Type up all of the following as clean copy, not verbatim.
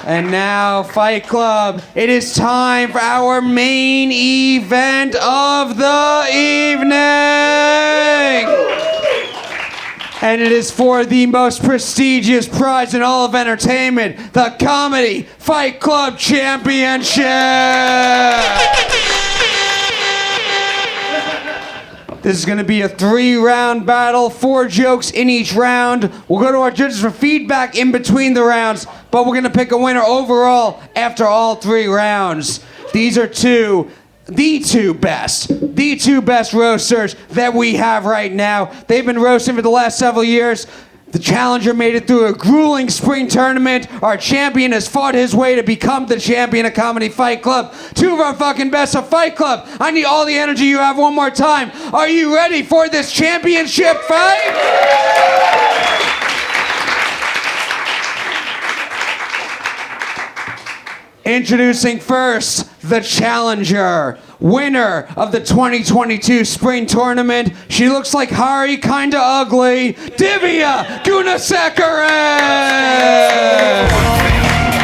And now, Fight Club, it is time for our main event of the evening. And it is for the most prestigious prize in all of entertainment, the Comedy Fight Club Championship. This is going to be a 3-round battle, 4 jokes in each round. We'll go to our judges for feedback in between the rounds, but we're going to pick a winner overall after all 3 rounds. These are the two best roasters that we have right now. They've been roasting for the last several years. The challenger made it through a grueling spring tournament. Our champion has fought his way to become the champion of Comedy Fight Club. 2 of our fucking best of Fight Club. I need all the energy you have one more time. Are you ready for this championship fight? Introducing first, the challenger, winner of the 2022 spring tournament. She looks like Hari, kinda ugly, Divya Gunasekaran!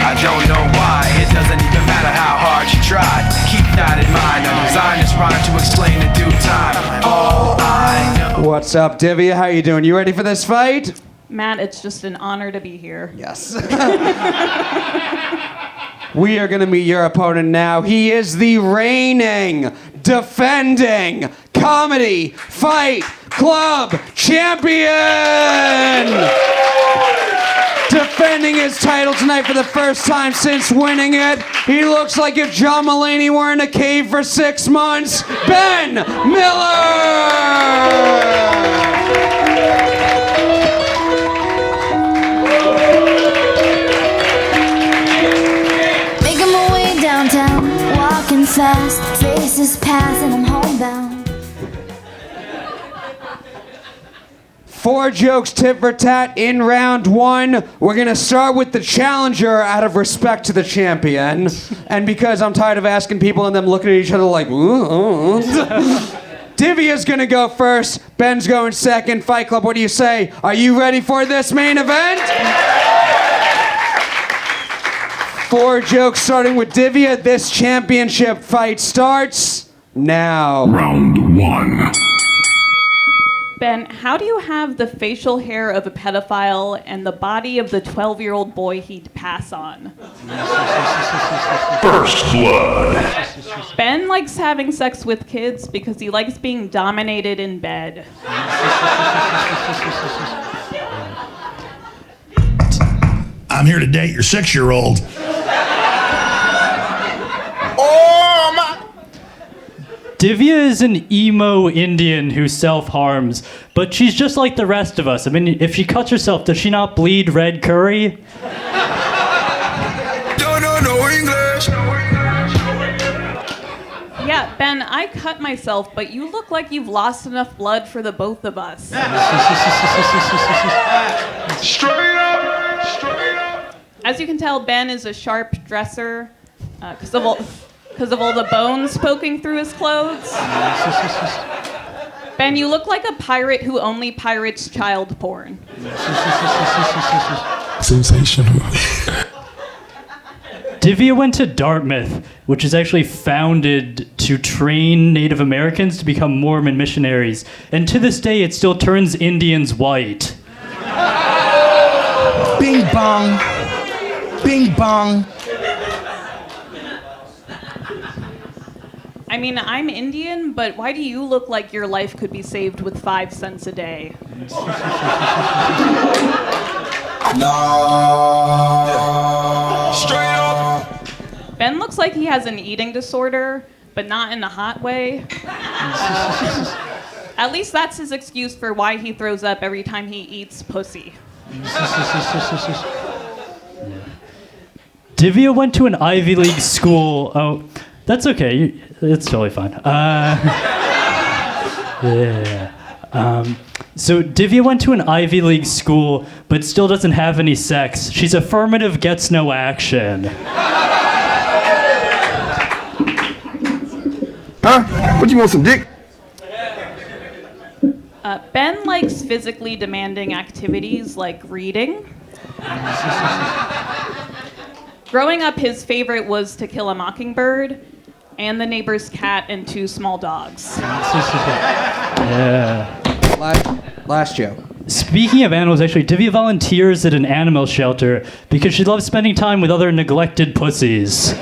I don't know why, it doesn't even matter how hard you tried. Keep that in mind, I designed this rhyme to explain in due time. All I know. What's up, Divya? How you doing? You ready for this fight? Matt, it's just an honor to be here. Yes. We are going to meet your opponent now. He is the reigning, defending Comedy Fight Club champion! Defending his title tonight for the first time since winning it. He looks like if John Mulaney were in a cave for 6 months. Ben Miller! Walking fast, faces pass, and I'm homebound. 4 jokes tit for tat in round 1. We're gonna start with the challenger out of respect to the champion, and because I'm tired of asking people and them looking at each other like, ooh. Divya's gonna go first. Ben's going second. Fight Club, what do you say? Are you ready for this main event? 4 jokes starting with Divya. This championship fight starts now. Round 1. Ben, how do you have the facial hair of a pedophile and the body of the 12-year-old boy he'd pass on? First blood. Ben likes having sex with kids because he likes being dominated in bed. I'm here to date your 6-year-old. Divya is an emo Indian who self-harms, but she's just like the rest of us. I mean, if she cuts herself, does she not bleed red curry? Don't know English. Yeah, Ben, I cut myself, but you look like you've lost enough blood for the both of us. Straight up. As you can tell, Ben is a sharp dresser because of all the bones poking through his clothes. Ben, you look like a pirate who only pirates child porn. Sensational. Divya went to Dartmouth, which is actually founded to train Native Americans to become Mormon missionaries. And to this day, it still turns Indians white. Bing bong. Bing bong. I mean, I'm Indian, but why do you look like your life could be saved with 5 cents a day? No. Straight up. Ben looks like he has an eating disorder, but not in a hot way. At least that's his excuse for why he throws up every time he eats pussy. Divya went to an Ivy League school. Oh, that's okay. It's totally fine. So Divya went to an Ivy League school, but still doesn't have any sex. She's affirmative, gets no action. Huh? What, you want some dick? Ben likes physically demanding activities like reading. Growing up, his favorite was To Kill a Mockingbird and The Neighbor's Cat and Two Small Dogs. Yeah. Last joke. Speaking of animals, actually, Divya volunteers at an animal shelter because she loves spending time with other neglected pussies.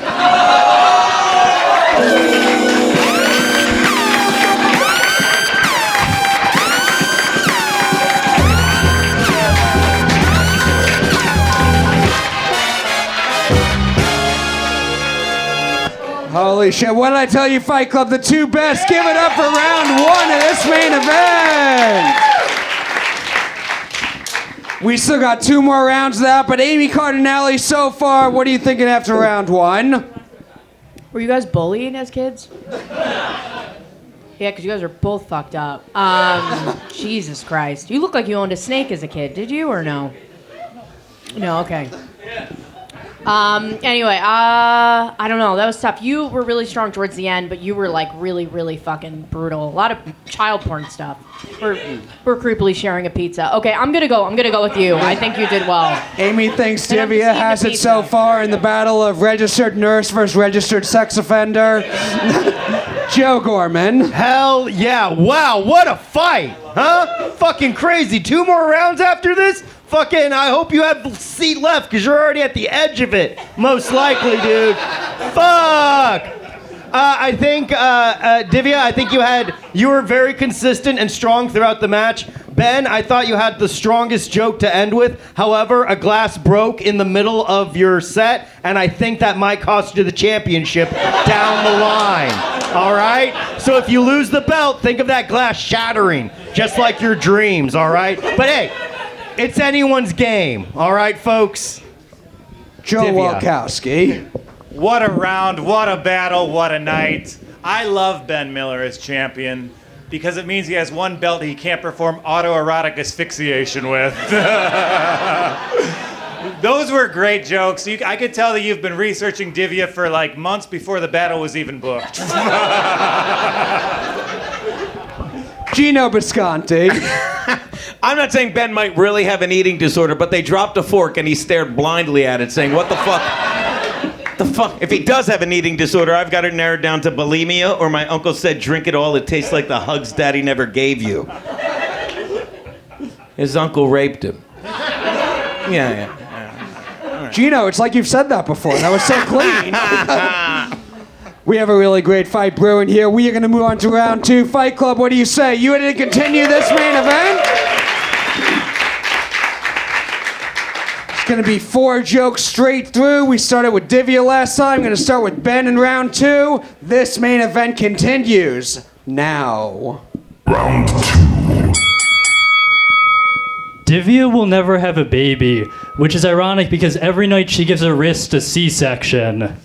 Holy shit, what did I tell you, Fight Club? The two best. Give it up for round one of this main event. We still got 2 more rounds of that, but Amy Cardinale, so far, what are you thinking after round one? Were you guys bullying as kids? Yeah, because you guys are both fucked up. Jesus Christ. You look like you owned a snake as a kid, did you, or no? No, okay. Anyway, I don't know. That was tough. You were really strong towards the end, but you were like really, really fucking brutal. A lot of child porn stuff. We're creepily sharing a pizza. Okay, I'm gonna go with you. I think you did well. Amy thinks Divya has it so far in the battle of registered nurse versus registered sex offender. Joe Gorman. Hell yeah. Wow, what a fight. Huh? Fucking crazy. 2 more rounds after this? Fucking, I hope you have seat left because you're already at the edge of it. Most likely, dude. Fuck. I think, Divya, I think you were very consistent and strong throughout the match. Ben, I thought you had the strongest joke to end with. However, a glass broke in the middle of your set, and I think that might cost you the championship down the line. All right? So if you lose the belt, think of that glass shattering, just like your dreams, all right? But hey, it's anyone's game, all right, folks? Joe Divya. Walkowski. What a round, what a battle, what a night. I love Ben Miller as champion because it means he has one belt he can't perform autoerotic asphyxiation with. Those were great jokes. I could tell that you've been researching Divya for like months before the battle was even booked. Geno Bisconte. I'm not saying Ben might really have an eating disorder, but they dropped a fork and he stared blindly at it, saying, what the fuck? The fuck? If he does have an eating disorder, I've got it narrowed down to bulimia, or my uncle said, drink it all, it tastes like the hugs daddy never gave you. His uncle raped him. Yeah. Geno, it's like you've said that before. That was so clean. We have a really great fight brewing here. We are going to move on to round 2. Fight Club, what do you say? You ready to continue this main event? It's going to be 4 jokes straight through. We started with Divya last time. I'm going to start with Ben in round 2. This main event continues now. Round 2. Divya will never have a baby, which is ironic because every night she gives her wrist a C-section.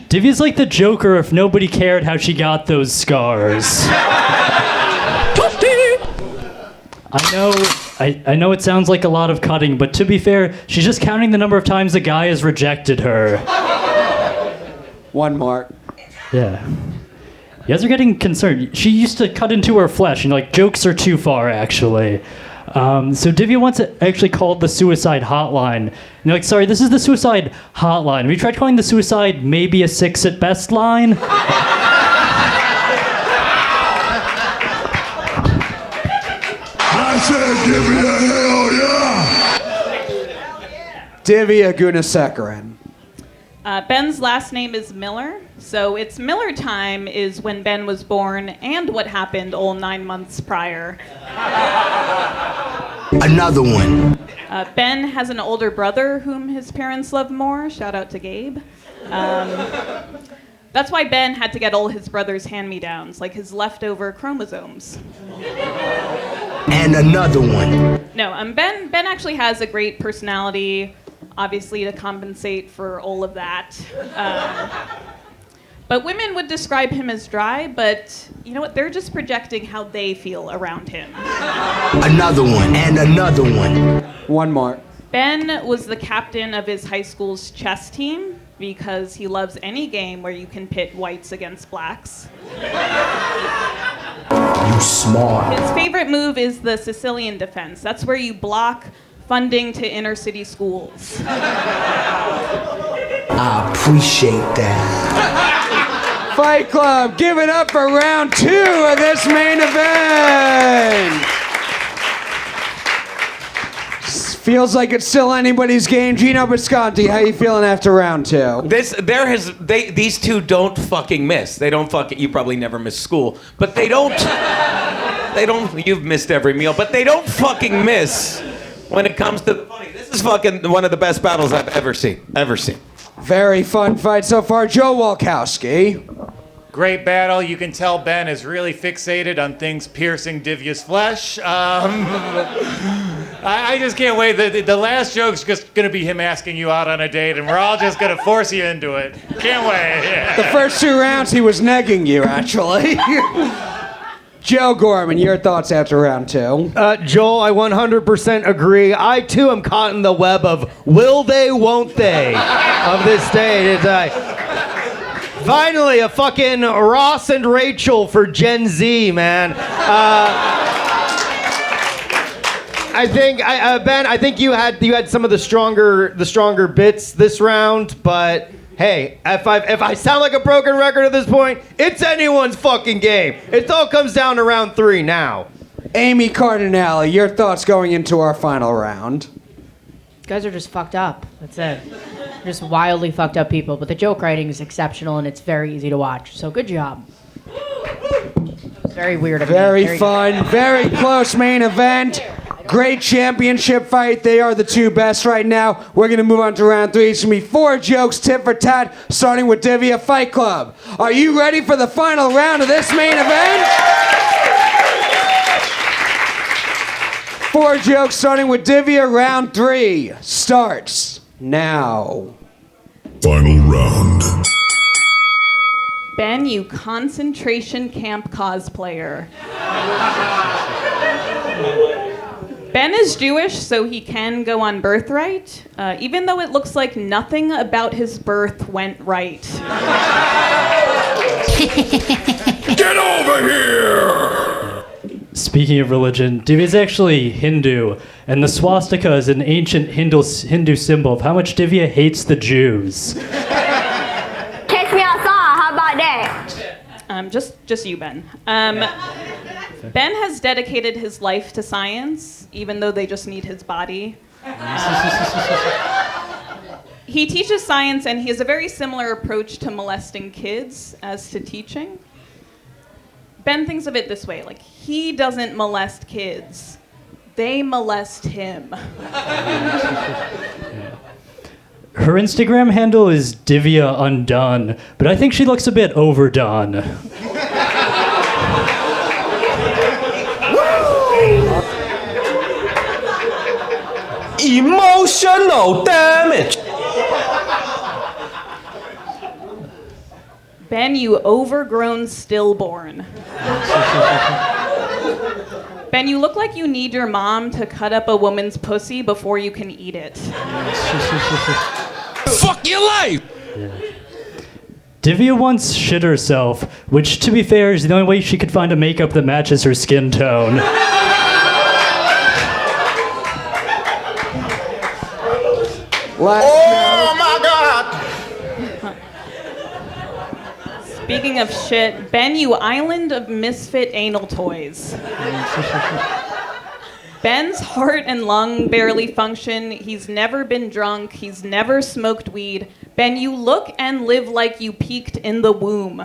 Divya's like the Joker if nobody cared how she got those scars. I know it sounds like a lot of cutting, but to be fair, she's just counting the number of times a guy has rejected her. 1 mark. Yeah. You guys are getting concerned. She used to cut into her flesh, and like jokes are too far, actually. So Divya once actually called the suicide hotline. And you're like, sorry, this is the suicide hotline. Have you tried calling the suicide maybe a 6 at best line? I said Divya, hell yeah! Divya Gunasekaran. Ben's last name is Miller, so it's Miller time is when Ben was born and what happened all 9 months prior. Another one. Ben has an older brother whom his parents love more. Shout out to Gabe. That's why Ben had to get all his brother's hand-me-downs, like his leftover chromosomes. And another one. No, Ben actually has a great personality, obviously to compensate for all of that. But women would describe him as dry, but you know what? They're just projecting how they feel around him. Another one, and another one. 1 mark. Ben was the captain of his high school's chess team because he loves any game where you can pit whites against blacks. You smart. His favorite move is the Sicilian defense. That's where you block funding to inner city schools. I appreciate that. Fight Club, give it up for round 2 of this main event. Feels like it's still anybody's game. Geno Bisconte, how you feeling after round 2? These two don't fucking miss. They don't fucking. You probably never miss school, but they don't. They don't. You've missed every meal, but they don't fucking miss when it comes to funny. This is fucking one of the best battles I've ever seen. Very fun fight so far. Joe Walkowski. Great battle. You can tell Ben is really fixated on things piercing Divya's flesh. I just can't wait. The last joke's just going to be him asking you out on a date, and we're all just going to force you into it. Can't wait. Yeah. The first 2 rounds, he was negging you, actually. Joe Gorman, your thoughts after round 2? Joel, I 100% agree. I, too, am caught in the web of will they, won't they of this state. Finally, a fucking Ross and Rachel for Gen Z, man. I think Ben. I think you had some of the stronger bits this round, but hey, if I sound like a broken record at this point, it's anyone's fucking game. It all comes down to round 3 now. Amy Cardinale, your thoughts going into our final round? You guys are just fucked up. That's it. Just wildly fucked up people. But the joke writing is exceptional and it's very easy to watch. So good job. Very weird of me. Very fun. Very close main event. Great championship fight. They are the 2 best right now. We're going to move on to round 3. It's going to be 4 jokes, tit for tat, starting with Divya. Fight Club. Are you ready for the final round of this main event? 4 jokes, starting with Divya. Round 3 starts now. Final round. Ben, you concentration camp cosplayer. Ben is Jewish, so he can go on birthright, even though it looks like nothing about his birth went right. Get over here! Speaking of religion, Divya is actually Hindu, and the swastika is an ancient Hindu symbol of how much Divya hates the Jews. Catch me outside, how about that? Just you, Ben. Ben has dedicated his life to science, even though they just need his body. He teaches science, and he has a very similar approach to molesting kids as to teaching. Ben thinks of it this way, like, he doesn't molest kids. They molest him. Her Instagram handle is Divya Undone, but I think she looks a bit overdone. Emotional damage. Ben, you overgrown stillborn. Ben, you look like you need your mom to cut up a woman's pussy before you can eat it. Fuck your life! Yeah. Divya once shit herself, which, to be fair, is the only way she could find a makeup that matches her skin tone. Oh my God! Speaking of shit, Ben, you island of misfit anal toys. Ben's heart and lung barely function. He's never been drunk. He's never smoked weed. Ben, you look and live like you peaked in the womb.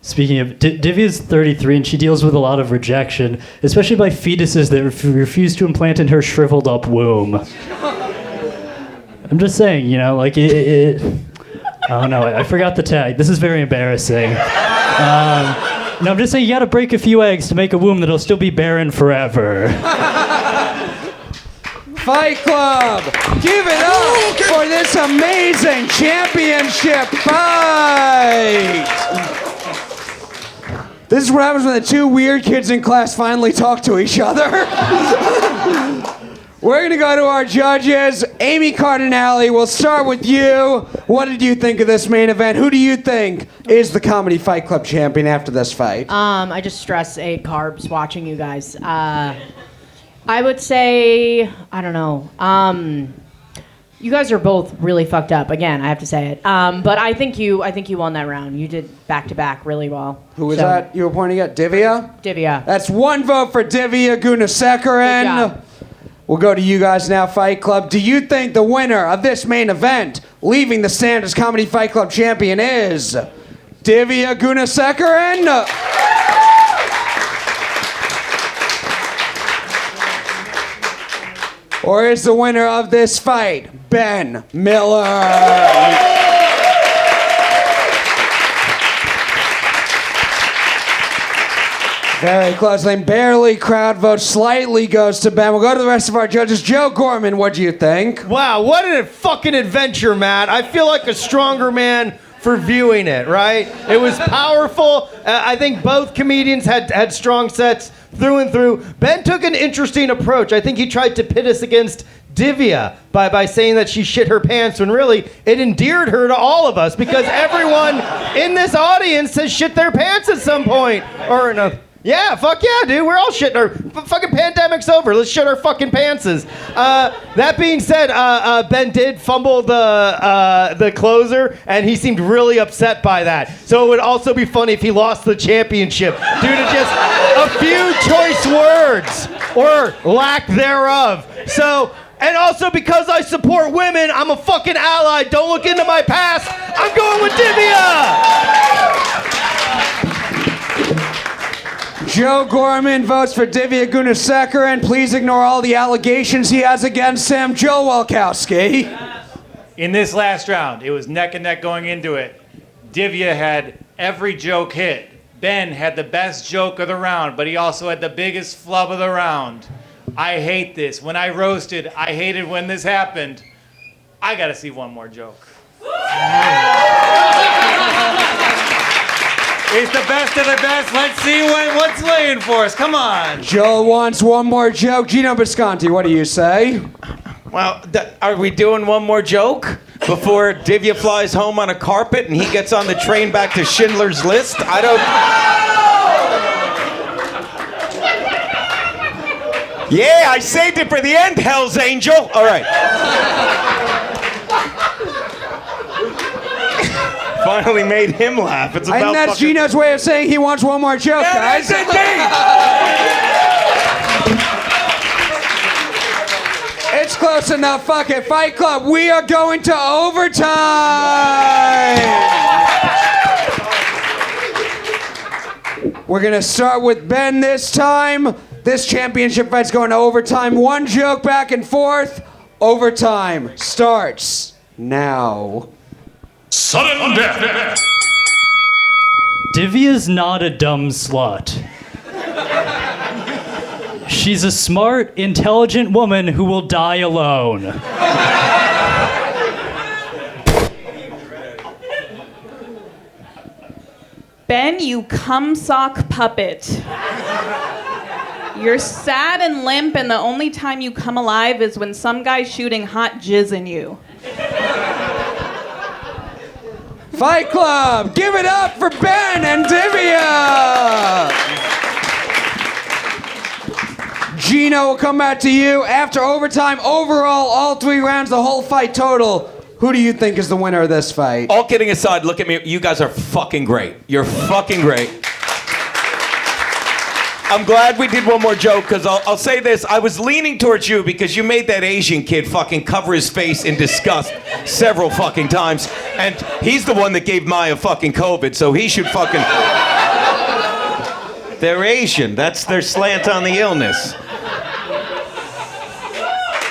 Speaking of, Divya's 33 and she deals with a lot of rejection, especially by fetuses that refuse to implant in her shriveled up womb. I'm just saying, you know, like I don't know, I forgot the tag. This is very embarrassing. No, I'm just saying you gotta break a few eggs to make a womb that'll still be barren forever. Fight Club, give it up for this amazing championship fight! This is what happens when the 2 weird kids in class finally talk to each other. We're going to go to our judges. Amy Cardinale, we'll start with you. What did you think of this main event? Who do you think is the Comedy Fight Club champion after this fight? I just ate carbs watching you guys. I would say, I don't know. You guys are both really fucked up. Again, I have to say it. But I think you won that round. You did back to back really well. Who was that you were pointing at? Divya? Divya. That's one vote for Divya Gunasekaran. We'll go to you guys now, Fight Club. Do you think the winner of this main event, leaving the stand as Comedy Fight Club champion, is Divya Gunasekaran? Or is the winner of this fight Ben Miller? Very close lane. Barely crowd vote. Slightly goes to Ben. We'll go to the rest of our judges. Joe Gorman, what do you think? Wow, what a fucking adventure, Matt. I feel like a stronger man for viewing it, right? It was powerful. I think both comedians had strong sets through and through. Ben took an interesting approach. I think he tried to pit us against Divya by saying that she shit her pants when really it endeared her to all of us because everyone in this audience has shit their pants at some point or another. Yeah, fuck yeah, dude. We're all shitting our fucking pandemic's over. Let's shit our fucking pantses. That being said, Ben did fumble the closer, and he seemed really upset by that. So it would also be funny if he lost the championship due to just a few choice words or lack thereof. So. And also because I support women, I'm a fucking ally. Don't look into my past. I'm going with Divya. Joe Gorman votes for Divya Gunasekaran. Please ignore all the allegations he has against him. Joe Walkowski. In this last round, it was neck and neck going into it. Divya had every joke hit. Ben had the best joke of the round, but he also had the biggest flub of the round. I hate this. When I roasted, I hated when this happened. I gotta see one more joke. It's the best of the best. Let's see what's laying for us. Come on. Joe wants one more joke. Geno Bisconte, what do you say? Well, are we doing one more joke before Divya flies home on a carpet and he gets on the train back to Schindler's List? I don't... Yeah, I saved it for the end, Hell's Angel. All right. Finally made him laugh. It's about and that's fucking... Geno's way of saying he wants one more joke, guys. That's it, It's close enough. Fuck it. Fight Club, we are going to overtime. We're going to start with Ben this time. This championship fight's going to overtime. One joke back and forth. Overtime starts now. Sudden death. Divya's not a dumb slut. She's a smart, intelligent woman who will die alone. Ben, you cum sock puppet. You're sad and limp, and the only time you come alive is when some guy's shooting hot jizz in you. Fight Club, give it up for Ben and Divya! Geno will come back to you. After overtime, overall, all 3 rounds, the whole fight total, who do you think is the winner of this fight? All kidding aside, look at me. You guys are fucking great. You're fucking great. I'm glad we did one more joke, because I'll say this. I was leaning towards you because you made that Asian kid fucking cover his face in disgust several fucking times. And he's the one that gave Maya fucking COVID, so he should fucking... They're Asian. That's their slant on the illness.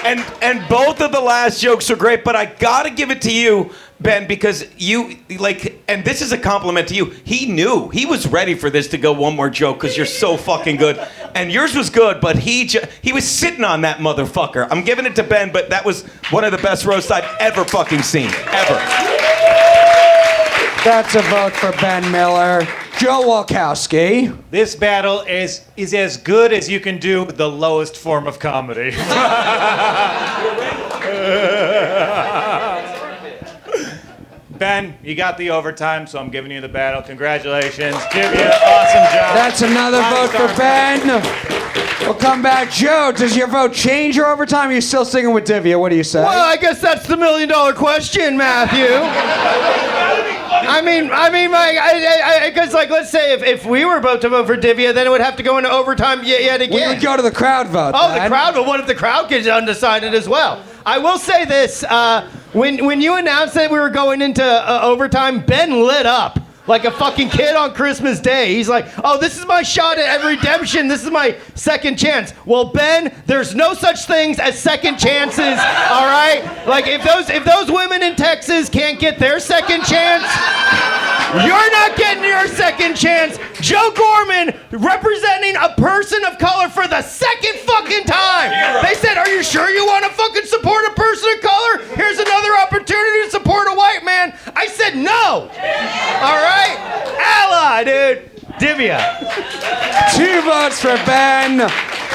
And both of the last jokes are great, but I gotta give it to you, Ben, because you, like, and this is a compliment to you, he knew. He was ready for this to go one more joke because you're so fucking good. And yours was good, but he was sitting on that motherfucker. I'm giving it to Ben, but that was one of the best roasts I've ever fucking seen. Ever. That's a vote for Ben Miller. Joe Walkowski. This battle is as good as you can do the lowest form of comedy. Ben, you got the overtime, so I'm giving you the battle. Congratulations. Divya, awesome job. That's another vote for Ben. We'll come back. Joe, does your vote change your overtime? Or are you still singing with Divya? What do you say? Well, I guess that's the $1 million question, Matthew. Because let's say if we were about to vote for Divya, then it would have to go into overtime yet again. We would go to the crowd vote. Oh, Ben. the crowd vote. What if the crowd gets undecided as well? I will say this: when you announced that we were going into overtime, Ben lit up like a fucking kid on Christmas Day. He's like, "Oh, this is my shot at redemption. This is my second chance." Well, Ben, there's no such things as second chances. All right, like if those women in Texas can't get their second chance, you're not getting your second chance. Joe Gorman representing a person of color for the second fucking time. They said, "Are you sure you want to fucking support a person of color? Here's another opportunity to support a white man." I said no. All right, ally, dude. Divya. 2 votes for Ben,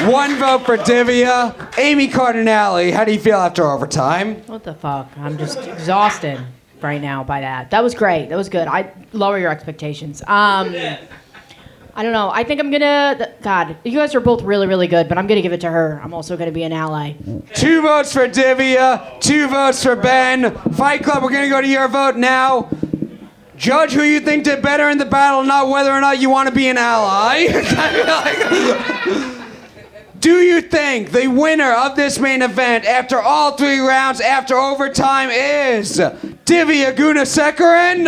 1 vote for Divya. Amy Cardinale, how do you feel after overtime? What the fuck? I'm just exhausted right now by that. That was great. That was good. I lower your expectations. I don't know. I think I'm gonna. God, you guys are both really, really good, but I'm gonna give it to her. I'm also gonna be an ally. 2 votes for Divya, 2 votes for Ben. Fight Club, we're gonna go to your vote now. Judge who you think did better in the battle, not whether or not you want to be an ally. Do you think the winner of this main event after all 3 rounds, after overtime, is Divya Gunasekaran?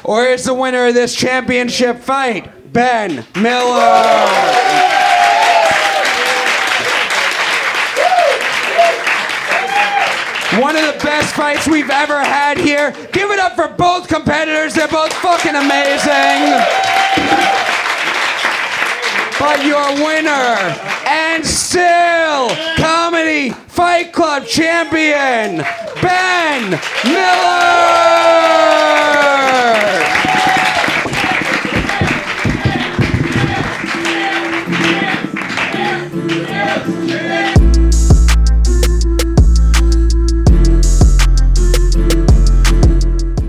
Or is the winner of this championship fight Ben Miller? One of the best fights we've ever had here. Give it up for both competitors. They're both fucking amazing. But your winner and still Comedy Fight Club champion, Ben Miller!